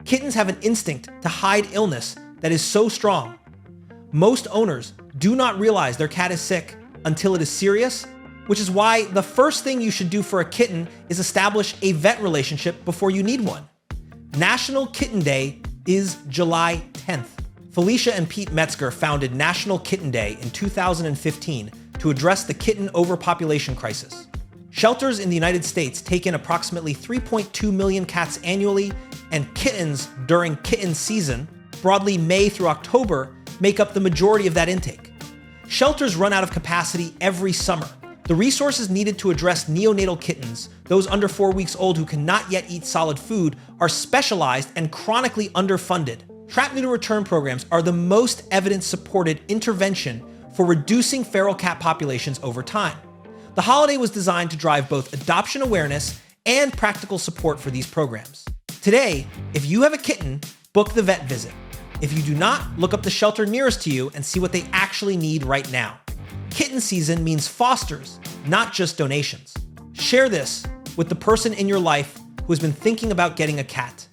Kittens have an instinct to hide illness that is so strong. Most owners do not realize their cat is sick until it is serious, which is why the first thing you should do for a kitten is establish a vet relationship before you need one. National Kitten Day is July 10th. Felicia and Pete Metzger founded National Kitten Day in 2015 to address the kitten overpopulation crisis. Shelters in the United States take in approximately 3.2 million cats annually, and kittens during kitten season, broadly May through October, make up the majority of that intake. Shelters run out of capacity every summer. The resources needed to address neonatal kittens, those under 4 weeks old who cannot yet eat solid food, are specialized and chronically underfunded. Trap neuter return programs are the most evidence-supported intervention for reducing feral cat populations over time. The holiday was designed to drive both adoption awareness and practical support for these programs. Today, if you have a kitten, book the vet visit. If you do not, look up the shelter nearest to you and see what they actually need right now. Kitten season means fosters, not just donations. Share this with the person in your life who has been thinking about getting a cat.